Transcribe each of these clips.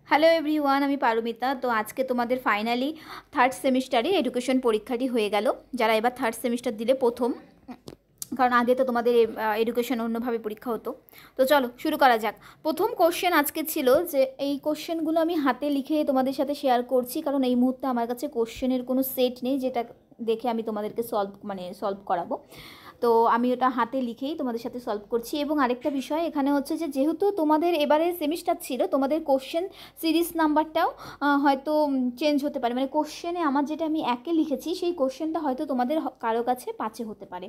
Hello everyone, আমি পারমিতা। তো আজকে তোমাদের ফাইনালি থার্ড সেমিস্টারে এডুকেশন পরীক্ষাটি হয়ে গেল। যারা এবার থার্ড সেমিস্টার দিলে প্রথম, কারণ আগে তো তোমাদের এডুকেশন অন্যভাবে পরীক্ষা হতো। তো চলো শুরু করা যাক। প্রথম কোশ্চেন আজকে ছিল যে এই কোশ্চেনগুলো আমি হাতে লিখে তোমাদের সাথে শেয়ার করছি, কারণ এই মুহূর্তে আমার কাছে কোশ্চেনের কোনো সেট নেই যেটা দেখে আমি তোমাদেরকে সলভ করাবো। তো আমি ওটা হাতে লিখেই তোমাদের সাথে সলভ করছি। এবং আরেকটা বিষয় এখানে হচ্ছে যে যেহেতু তোমাদের এবারে সেমিস্টার ছিল, তোমাদের কোশ্চেন সিরিজ নাম্বারটাও হয়তো চেঞ্জ হতে পারে। মানে কোশ্চেনে আমার যেটা আমি একে লিখেছি সেই কোশ্চেনটা হয়তো তোমাদের কারো কাছে 5-এ হতে পারে।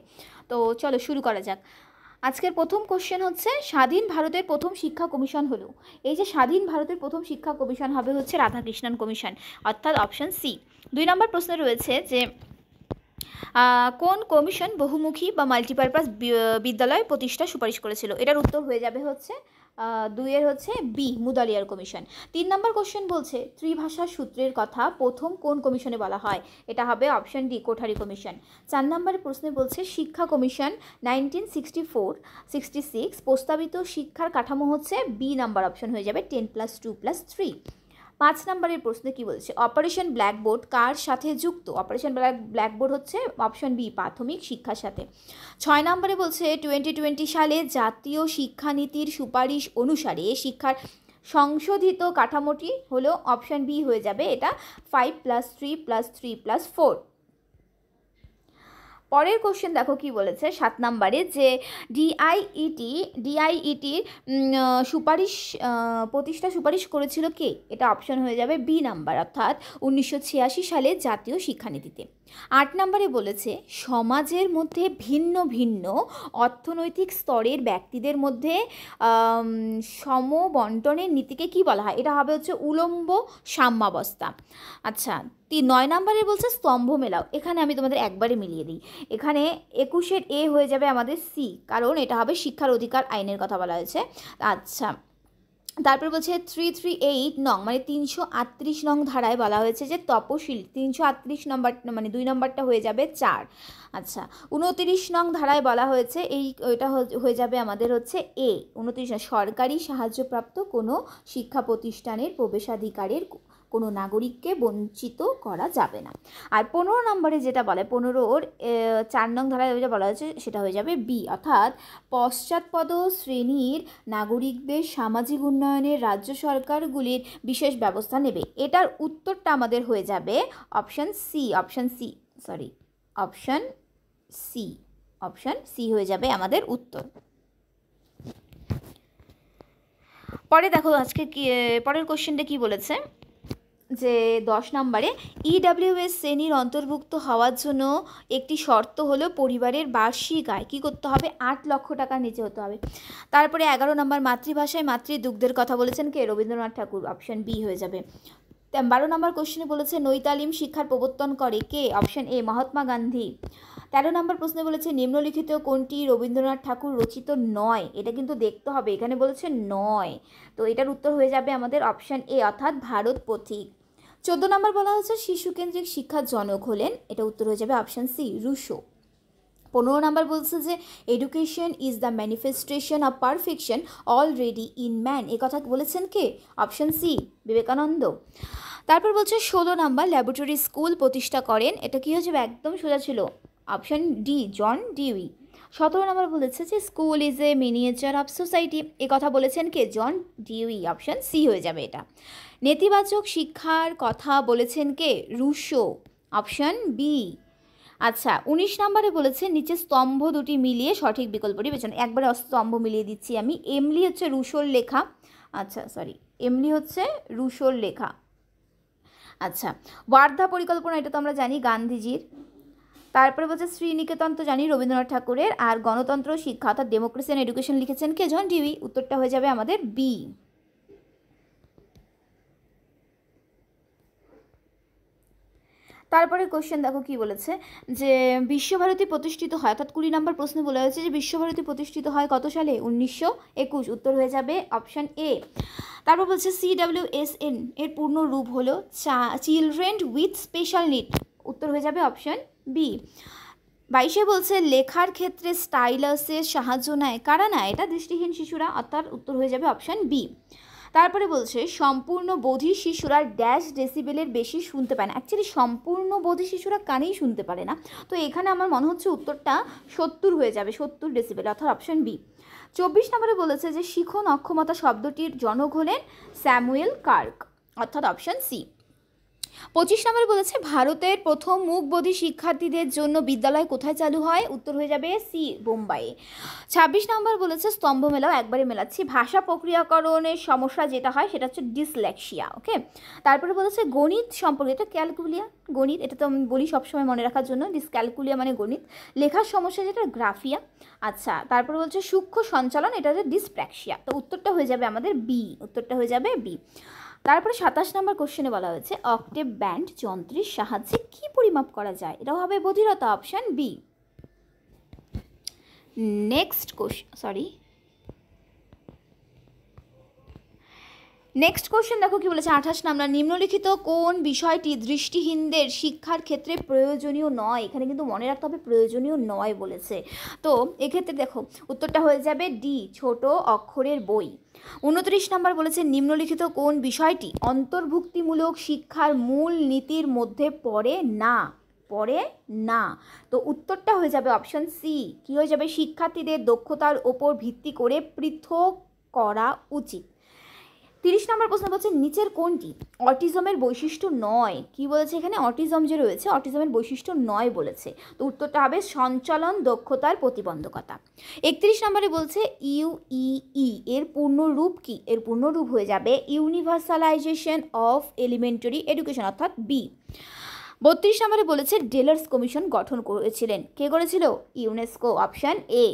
তো চলো শুরু করা যাক। আজকের প্রথম কোশ্চেন হচ্ছে, স্বাধীন ভারতের প্রথম শিক্ষা কমিশন হলো। এই যে স্বাধীন ভারতের প্রথম শিক্ষা কমিশন হবে হচ্ছে রাধাকৃষ্ণন কমিশন, অর্থাৎ অপশন সি। 2 নম্বর প্রশ্নে রয়েছে যে কোন কমিশন বহুমুখী বা মাল্টিপারপাস বিদ্যালয় প্রতিষ্ঠা সুপারিশ করেছিল? এটার উত্তর হয়ে যাবে হচ্ছে 2-এর হচ্ছে বি, মুদালিয়ার কমিশন। 3 নম্বর কোশ্চেন বলছে ত্রিভাষা সূত্রের কথা প্রথম কোন কমিশনে বলা হয়? এটা হবে অপশন ডি, কোঠারি কমিশন। 4 নম্বরের প্রশ্নে বলছে শিক্ষা কমিশন 1964-66 প্রস্তাবিত শিক্ষার কাঠামো হচ্ছে বি নাম্বার, অপশন হয়ে যাবে 10+2+3। 5 নম্বরের প্রশ্নে কি বলছে, অপারেশন ব্ল্যাকবোর্ড কার সাথে যুক্ত? অপারেশন ব্ল্যাকবোর্ড হচ্ছে অপশন বি, প্রাথমিক শিক্ষার সাথে। 6 নম্বরে বলছে 2020 সালে জাতীয় শিক্ষানীতির সুপারিশ অনুসারে শিক্ষার সংশোধিত কাঠামোটি হলো অপশন বি হয়ে যাবে, এটা 5+3+3+4। পরের কোশ্চেন দেখো কি বলেছে 7 নম্বরে, যে ডিআইইটির সুপারিশ প্রতিষ্ঠা সুপারিশ করেছিল কে? এটা অপশন হয়ে যাবে বি নাম্বার, অর্থাৎ 1986 সালে জাতীয় শিক্ষানীতিতে। 8 নম্বরে বলেছে সমাজের মধ্যে ভিন্ন ভিন্ন অর্থনৈতিক স্তরের ব্যক্তিদের মধ্যে সমবন্টনের নীতিকে কি বলা হয়? এটা হবে হচ্ছে উলম্ব সাম্যাবস্থা। আচ্ছা, 9 নম্বরে বলছে স্তম্ভ মেলাও। এখানে আমি তোমাদের একবারে মিলিয়ে দিই, এখানে 21-এর এ হয়ে যাবে আমাদের সি, কারণ এটা হবে শিক্ষার অধিকার আইনের কথা বলা হয়েছে। আচ্ছা, তারপর বলছে 338 নং মানে 338 নং ধারায় বলা হয়েছে যে তপশিলি, 338 নম্বর মানে 2 নম্বরটা হয়ে যাবে 4। আচ্ছা, 29 নং ধারায় বলা হয়েছে এটা হয়ে যাবে আমাদের হচ্ছে এ 29, সরকারি সাহায্যপ্রাপ্ত কোনো শিক্ষা প্রতিষ্ঠানের প্রবেশাধিকারের কোনো নাগরিককে বঞ্চিত করা যাবে না। আর 15 নম্বরে যেটা বলে 15-ওর 4 নং ধারায় যেটা বলা হয়েছে সেটা হয়ে যাবে বি, অর্থাৎ পশ্চাৎপদ শ্রেণীর নাগরিকদের সামাজিক উন্নয়নের রাজ্য সরকারগুলির বিশেষ ব্যবস্থা নেবে। এটার উত্তরটা আমাদের হয়ে যাবে অপশন সি, অপশন সি হয়ে যাবে আমাদের উত্তর। পরে দেখো আজকে কি পরের কোশ্চেনটা কি বলেছে, যে 10 নম্বরে ইডাব্লিউএস শ্রেণীর অন্তর্ভুক্ত হওয়ার জন্য একটি শর্ত হলো পরিবারের বার্ষিক আয় কী করতে হবে? 8 লক্ষ টাকার নিচে হতে হবে। তারপরে 11 নম্বর মাতৃভাষায় মাতৃদুগ্ধের কথা বলেছেন কে? রবীন্দ্রনাথ ঠাকুর, অপশন বি হয়ে যাবে। 12 নম্বর কোশ্চেনে বলেছে নৈতালিম শিক্ষার প্রবর্তন করে কে? Option A, Mahatma Gandhi. 13 নম্বর প্রশ্নে বলেছে নিম্নলিখিত কোনটি রবীন্দ্রনাথ ঠাকুর রচিত নয়? এটা কিন্তু দেখতে হবে, এখানে বলেছে নয়, তো এটার উত্তর হয়ে যাবে আমাদের অপশন এ, অর্থাৎ ভারত পথিক। 14 নম্বর বলা হচ্ছে শিশুকেন্দ্রিক শিক্ষার জনক হলেন, এটা উত্তর হয়ে যাবে অপশন সি, রুশো। 15 নম্বর বলছে যে education is the manifestation of perfection already in man, এ কথা বলেছেন কে? Option C, Vivekananda. তারপর বলছে 16 নম্বর ল্যাবরেটরি স্কুল প্রতিষ্ঠা করেন, এটা কী হয়ে যাবে? একদম সোজা ছিল, অপশন ডি, জন ডিউই। 17 নম্বর বলেছে যে school is a miniature of society, এ কথা বলেছেন কে? জন ডিউই, অপশন সি হয়ে যাবে এটা। নেতিবাচক শিক্ষার কথা বলেছেন কে? Russo, option B. আচ্ছা, 19 নম্বরে বলেছে নিচে স্তম্ভ দুটি মিলিয়ে সঠিক বিকল্পটি বেছান। একবারে স্তম্ভ মিলিয়ে দিচ্ছি আমি। এমলি হচ্ছে রুশোর লেখা, আচ্ছা সরি, এমলি হচ্ছে রুশোর লেখা। আচ্ছা, ওয়ার্ধা পরিকল্পনা, এটা তো আমরা জানি গান্ধীজির। তারপরে বলছে শ্রীনিকেতন তো জানি রবীন্দ্রনাথ ঠাকুরের। আর গণতন্ত্র শিক্ষা অর্থাৎ ডেমোক্রেসি অ্যান্ড এডুকেশন লিখেছেন কে? জন ডিউই, উত্তরটা হয়ে যাবে আমাদের বি। তারপরে কোশ্চেন দেখো কি বলেছে, যে বিশ্বভারতী প্রতিষ্ঠিত হয়, অর্থাৎ 20 নম্বর প্রশ্নে বলা হয়েছে যে বিশ্বভারতী প্রতিষ্ঠিত হয় কত সালে? 1921, উত্তর হয়ে যাবে অপশন এ। তারপর বলছে CWSN এর পূর্ণ রূপ হলো চিলড্রেন উইথ স্পেশাল নিড, উত্তর হয়ে যাবে অপশন বি। 22 বলছে লেখার ক্ষেত্রে স্টাইলাসের সাহায্য নেয় কারা? না, এটা দৃষ্টিহীন শিশুরা, অর্থাৎ উত্তর হয়ে যাবে অপশন বি। তারপরে বলছে সম্পূর্ণ বধির শিশুরা ড্যাশ ডেসিবেলের বেশি শুনতে পায় না। অ্যাকচুয়ালি সম্পূর্ণ বধির শিশুরা কানেই শুনতে পারে না, তো এখানে আমার মনে হচ্ছে উত্তরটা 70 হয়ে যাবে, 70 ডেসিবেল, অর্থাৎ অপশন বি। 24 নম্বরে বলেছে যে শিখন অক্ষমতা শব্দটির জনক হলেন স্যামুয়েল কার্ক, অর্থাৎ অপশন সি। 25 নম্বরে বলেছে ভারতের প্রথম মুকবধির শিক্ষার্থীদের জন্য বিদ্যালয় কোথায় চালু হয়, উত্তর হয়ে যাবে সি, বোম্বাইয়ে। 26 নম্বর বলেছে স্তম্ভ মেলাও, একবারে মেলাচ্ছি, ভাষা প্রক্রিয়াকরণের সমস্যা যেটা হয় সেটা হচ্ছে ডিসলেক্সিয়া। ওকে, তারপরে বলেছে গণিত সম্পর্কে, এটা ক্যালকুলিয়া, গণিত, এটা তো আমি বলি সবসময় মনে রাখার জন্য, ডিসক্যালকুলিয়া মানে গণিত, লেখার সমস্যা যেটা গ্রাফিয়া। আচ্ছা, তারপরে বলছে সূক্ষ্ম সঞ্চালন, এটা হচ্ছে ডিসপ্র্যাক্সিয়া, তো উত্তরটা হয়ে যাবে আমাদের বি, উত্তরটা হয়ে যাবে বি। তারপরে 27 নম্বর কোশ্চেনে বলা হয়েছে অক্টেভ ব্যান্ড যন্ত্রের সাহায্যে কি পরিমাপ করা যায়, এটাও হবে বধিরতা, অপশন বি। নেক্সট কোশ্চেন দেখো কি বলেছে 28 নম্বর, নিম্নলিখিত কোন বিষয়টি দৃষ্টিহীনদের শিক্ষার ক্ষেত্রে প্রয়োজনীয় নয়, এখানে কিন্তু মনে রাখতে হবে প্রয়োজনীয় নয় বলেছে, তো এক্ষেত্রে দেখো উত্তরটা হয়ে যাবে ডি, ছোট অক্ষরের বই। 29 নম্বর বলেছে নিম্নলিখিত কোন বিষয়টি অন্তর্ভুক্তিমূলক শিক্ষার মূল নীতির মধ্যে পড়ে না, তো উত্তরটা হয়ে যাবে অপশন সি, কি হয়ে যাবে, শিক্ষার্থীদের দক্ষতার ওপর ভিত্তি করে পৃথক করা উচিত। 30 নম্বর প্রশ্ন বলছে নিচের কোনটি অটিজমের বৈশিষ্ট্য নয়, কি বলেছে এখানে, অটিজম যে রয়েছে অটিজমের বৈশিষ্ট্য নয় বলেছে, তো উত্তরটা হবে সঞ্চালন দক্ষতার প্রতিবন্ধকতা। 31 নম্বরে বলছে ইউইই এর পূর্ণরূপ কি, এর পূর্ণরূপ হয়ে যাবে ইউনিভার্সালাইজেশন অফ এলিমেন্টারি এডুকেশন, অর্থাৎ বি। 32 নম্বরে বলেছে ডেলার্স কমিশন গঠন করেছিলেন, কে করেছিল, ইউনেস্কো, অপশন এ।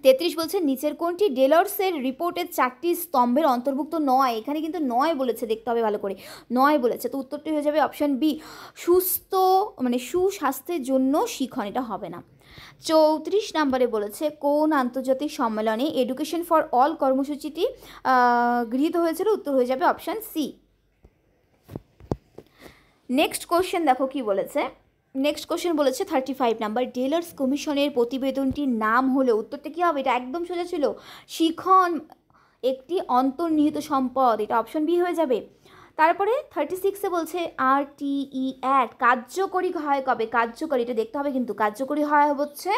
33 বলছে নিচের কোনটি ডেলার্সের রিপোর্টের 4টি স্তম্ভের অন্তর্ভুক্ত নয়, এখানে কিন্তু নয় বলেছে, দেখতে হবে ভালো করে, নয় বলেছে, তো উত্তরটি হয়ে যাবে অপশন বি, সুস্বাস্থ্যের জন্য শিখন, এটা হবে না। 34 নম্বরে বলেছে কোন আন্তর্জাতিক সম্মেলনে এডুকেশন ফর অল কর্মসূচিটি গৃহীত হয়েছিল, উত্তর হয়ে যাবে অপশন সি। নেক্সট কোশ্চেন দেখো কি বলেছে, নেক্সট কোশ্চেন বলেছে 35 নাম্বার, ডেলার্স কমিশনের প্রতিবেদনটির নাম হলো, উত্তরটা কী হবে, এটা একদম সোজা ছিল, শিখন একটি অন্তর্নিহিত সম্পদ, এটা অপশন বি হয়ে যাবে। তারপরে 36-এ বলছে RTE অ্যাক্ট কার্যকরী হয় কবে, কার্যকরী, এটা দেখতে হবে কিন্তু, কার্যকরী হয় হচ্ছে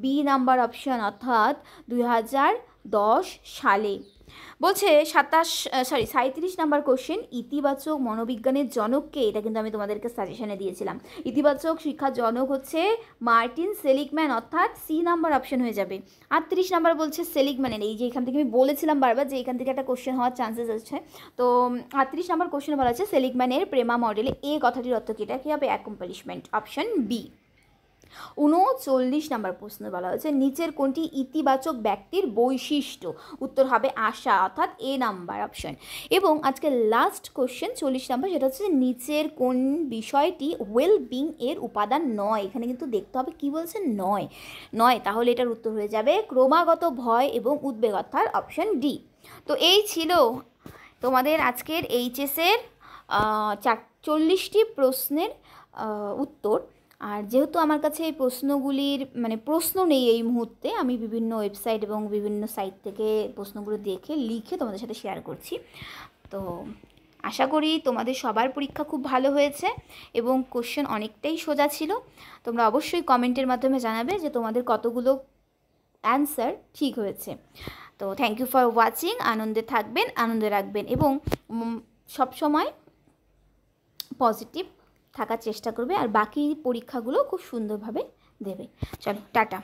বি নাম্বার অপশন, অর্থাৎ 2010 সালে। বলছে 37 নাম্বার কোশ্চেন ইতিবাচক মনোবিজ্ঞানের জনককে, এটা কিন্তু আমি তোমাদেরকে সাজেশনে দিয়েছিলাম, ইতিবাচক শিক্ষার জনক হচ্ছে মার্টিন সেলিগম্যান, অর্থাৎ সি নাম্বার অপশন হয়ে যাবে। 38 নাম্বার বলছে সেলিগম্যানের, এই যে এখান থেকে আমি বলেছিলাম বারবার যে এখান থেকে একটা কোশ্চেন হওয়ার চান্সেস আছে, তো 38 নাম্বার কোশ্চেনে বলা আছে সেলিগম্যানের প্রেমা মডেলে এ কথাটির অর্থ কী, এটা কী হবে, অ্যাকম্পলিশমেন্ট, অপশন বি। 39 নাম্বার প্রশ্ন বলা হয়েছে নিচের কোনটি ইতিবাচক ব্যক্তির বৈশিষ্ট্য, উত্তর হবে আশা, অর্থাৎ এ নাম্বার অপশন। এবং আজকে লাস্ট কোশ্চেন 40 নাম্বার, সেটা হচ্ছে নিচের কোন বিষয়টি ওয়েল বিং এর উপাদান নয়, এখানে কিন্তু দেখতে হবে কি বলছে, নয়, তাহলে এটার উত্তর হয়ে যাবে ক্রমাগত ভয় এবং উদ্বেগ, অর্থাৎ অপশন ডি। তো এই ছিল তোমাদের আজকের এইচএসের 40টি প্রশ্নের উত্তর। আর যেহেতু আমার কাছে এই প্রশ্নগুলির প্রশ্ন নেই এই মুহূর্তে, আমি বিভিন্ন ওয়েবসাইট এবং বিভিন্ন সাইট থেকে প্রশ্নগুলো দেখে লিখে তোমাদের সাথে শেয়ার করছি, তো আশা করি তোমাদের সবার পরীক্ষা খুব ভালো হয়েছে এবং কোশ্চেন অনেকটাই সোজা ছিল। তোমরা অবশ্যই কমেন্টের মাধ্যমে জানাবে যে তোমাদের কতগুলো অ্যান্সার ঠিক হয়েছে। তো থ্যাংক ইউ ফর ওয়াচিং, আনন্দে থাকবেন, আনন্দে রাখবেন এবং সবসময় পজিটিভ থাকার চেষ্টা করবে, আর বাকি পরীক্ষাগুলো খুব সুন্দরভাবে দেবে। চলো টাটা।